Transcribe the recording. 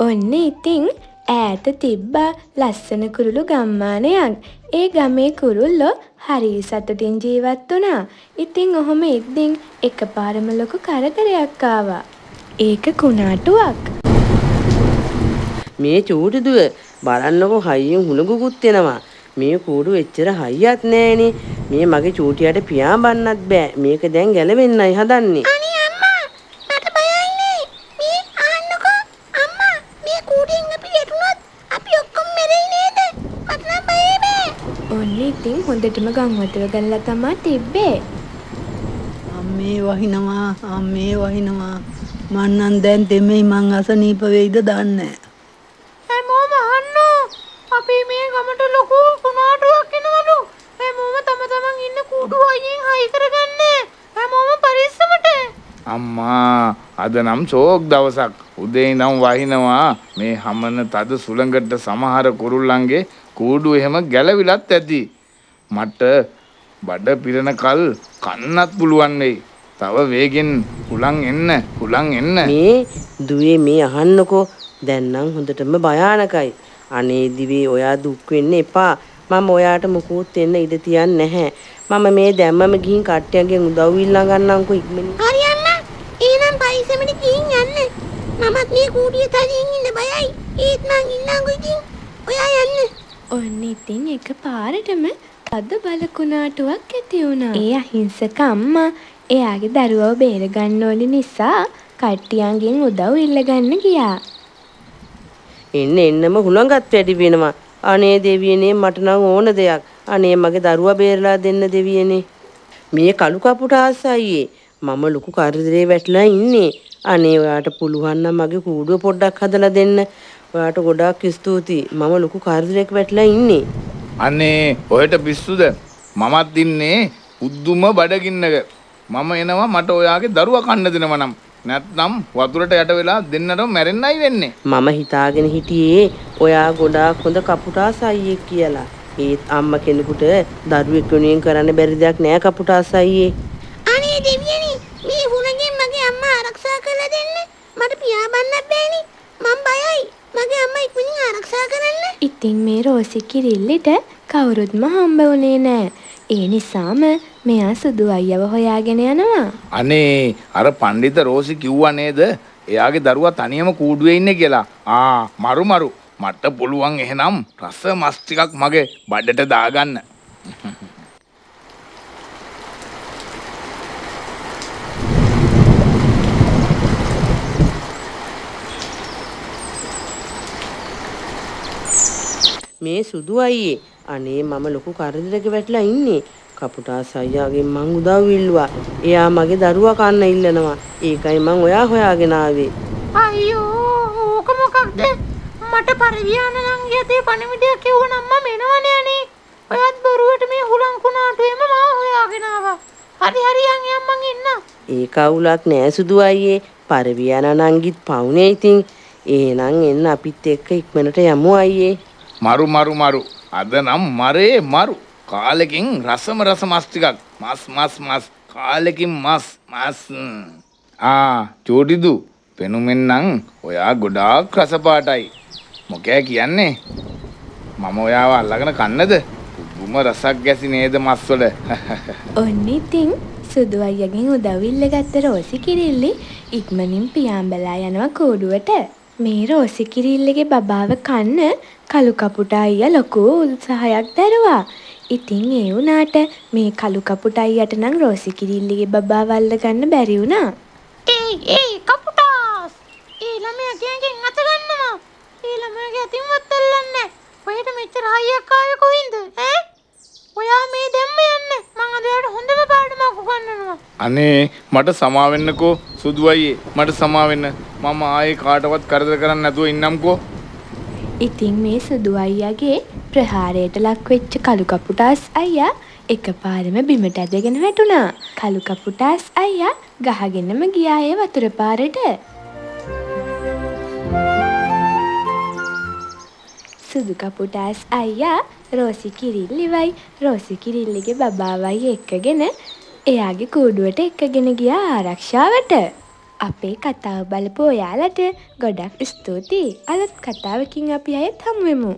ඔන්න ඉතින් ඈත තිබ්බා ලස්සන කුරුළු ගම්මානයක්. ඒ ගමේ කුරුල්ලෝ හරි සතුටින් ජීවත් වුණා. ඉතින් ඔහොම ඉද්දින් එකපාරම ලොකු කරදරයක් ආවා. ඒක කුණාටුවක්. මේ චූටි දුව බලන්නකො හයියෙන් හුලඟුකුත් එනවා. මේ කූඩු එච්චර හයියක් නෑනේ. මේ මගේ චූටියට පියාඹන්නත් බෑ. මේක දැන් ගැලවෙන්නයි හදන්නේ. අනේ අම්මා මට බයයිනේ. මේ ආන්නකෝ අම්මා මේ කූඩෙන් අපි වැටුනොත් අපි ඔක්කොම මැරෙයි නේද? මට නම් බයයි බෑ. ඔන්න ඉතින් හොඳටම ගම් වතුර ගලලා තමයි තිබ්බේ. අම්මේ වහිනවා. මං නම් දැන් දෙමෙයි මං අසනීප වෙයිද දන්නේ නැහැ. හැමෝම අහන්නෝ. අපි මේ ගමට ලොකු කුණාටුවක් එනවලු. හැමෝම තමන් ඉන්න කූඩු හයියෙන් හයි කරගන්න. හැමෝම පරිස්සමට. අම්මා අද නම් ෂෝක් දවසක්. උදේ ඉඳන් වහිනවා මේ හමන තද සුළඟට සමහර කුරුල්ලන්ගේ කූඩු එහෙම ගැලවිලත් ඇති. මට බඩ පිරෙන කල් කන්නත් පුළුවන් වෙයි. තව වේගෙන් හුලං එන්න. මේ දුවේ මේ අහන්නකෝ දැන් නම් හොඳටම භයානකයි. අනේ දිවේ ඔයා දුක් වෙන්න එපා. මම ඔයාට මුකුත් වෙන්න ඉඩ තියන්නේ නැහැ. මම මේ දැම්මම ගිහින් කට්ටියන්ගෙන් උදව් ඉල්ලා ගන්නම්කෝ ඉක්මනින්. හරි අම්මා. එහෙනම් පයිසෙමට ගිහින් යන්න. මමත් මේ කූඩිය තනියෙන් ඉන්න බයයි. ඒත් මං ඉන්නම්කෝ ඉතින්. ඔයා යන්න. ඔන්න ඉතින් එකපාරටම තද බල කුණාටුවක් ඇති වුණා. ඒ අහිංසක අම්මා එයාගේ දරුවව බේරගන්න ඕනි නිසා කට්ටියන්ගෙන් උදව් ඉල්ලගන්න ගියා. එන්නම හුලඟත් වැඩි වෙනවා. අනේ දෙවියනේ මට නම් ඕන දෙයක්. අනේ මගේ දරුවා බේරලා දෙන්න දෙවියනේ. මේ කළු කපුට ආසයියේ මම ලොකු කරදරේ වැටලා ඉන්නේ. අනේ ඔයාට පුළුවන් නම් මගේ කූඩුව පොඩ්ඩක් හදලා දෙන්න. ඔයාට ගොඩාක් ස්තුතියි. මම ලොකු කරදරයක වැටලා ඉන්නේ. අනේ ඔහෙට පිස්සුද? මමත් ඉන්නේ උද්දුම බඩගින්නක. මම එනවා මට ඔයාගේ දරුවා කන්න දෙනවා නම්. නැත්නම් වතුරට යට වෙලා දෙන්නටම මැරෙන්නයි වෙන්නේ. මම හිතාගෙන හිටියේ ඔයා ගොඩාක් හොඳ කපුටාස් අයියෙක් කියලා. ඒත් අම්මා කෙනෙකුට දරුවෙක් වෙනුවෙන් කරන්න බැරි දෙයක් නෑ කපුටාස් අයියේ. අනේ දෙවියනි මේ හුණගෙන් මගේ අම්මා ආරක්ෂා කරලා දෙන්න. මට පියාඹන්නත් බෑනේ. මං බයයි. මගේ අම්මා ඉක්මනින් ආරක්ෂා කරන්න. ඉතින් මේ රෝසි කිරිල්ලිට කවුරුත්ම හම්බ වුණේ නෑ. ඒ නිසාම මෙයා සුදු අයියව හොයාගෙන යනවා. අනේ අර පඬිත රෝසි කිව්වා නේද? එයාගේ දරුවා තනියම කූඩුවේ ඉන්නේ කියලා. මරු. මට පුළුවන් එහෙනම් රස මස් ටිකක් මගේ බඩට දාගන්න. මේ සුදු අයියේ අනේ මම ලොකු කරදරයක වැටලා ඉන්නේ. කපුටාස් අයියාගෙන් මං උදව් ඉල්ලුවා. එයා මගේ දරුවා කන්න ඉල්ලනවා. ඒකයි මං ඔයා හොයාගෙන ආවේ. අයියෝ ඕක මොකක්ද? මට පරිවියාන නංගියතේ පණිවිඩය කිව්වනම් මම එනවනේ අනේ. ඔයත් බොරුවට මේ හුලං කුණාටුවේම මාව හොයාගෙන ආවා. හරි යන් මං එන්න. ඒක අවුලක් නෑ සුදු අයියේ. පරිවියාන නංගිත් පවුනේ ඉතින්. එහෙනම් එන්න අපිත් එක්ක ඉක්මනට යමු අයියේ. මරු. අද නම් මරු. කාලෙකින් රස මස් ටිකක්. මස්. කාලෙකින් මස්. චූටිදු පෙනුමෙන් නම් ඔයා ගොඩාක් රස පාටයි. මොකෑ කියන්නේ? මම ඔයාව අල්ලගෙන කන්නද? පුදුම රසක් ගැසි නේද මස් වල? ඔන්න ඉතින් සුදු අයියගෙන් උදව් ඉල්ලගත්ත රෝසි කිරිල්ලි ඉක්මනින් පියාඹලා යනවා කූඩුවට. මේ රෝසි කිරිල්ලිගේ බබාව කන්න කළු කපුට අයියා ලොකු උත්සාහයක් දරුවා. ඉතින් ඒ වුණාට මේ කළු කපුට අයියට නම් රෝසි කිරිල්ලිගේ බබාව අල්ලගන්න බැරි වුණා. ඒ කපුටාස්. ඒ ළමයා ගෑගෙන් අත ගන්නවා. ඒ ළමයාගේ අතින්වත් අල්ලන්නේ. ඔයාට මෙච්චර හයියක් ආවේ කොහින්ද? ඔයා මේ දැම්ම යන්න. මං අද යාට හොඳම පාඩමක් උගන්වනවා. අනේ මට සමා වෙන්නකෝ සුදු අයියේ. මට සමා වෙන්න. මම ආයේ කාටවත් කරදර කරන්නේ නැතුව ඉන්නම්කෝ. ඉතින් මේ සුදු අයියාගේ ප්‍රහාරයට ලක් වෙච්ච කළු කපුටාස් අයියා එකපාරම බිමට ඇදගෙන වැටුණා. කළු කපුටාස් අයියා ගහගෙනම ගියා ඒ වතුර පාරට. සුදු කපුටාස් අයියා රෝසි කිරිල්ලිවයි රෝසි කිරිල්ලිගේ බබාවයි එක්කගෙන එයාගේ කූඩුවට එක්කගෙන ගියා ආරක්ෂාවට. අපේ කතාව බලපු ඔයාලට ගොඩක් ස්තුතියි. අලුත් කතාවකින් අපි අයත් හමුවෙමු.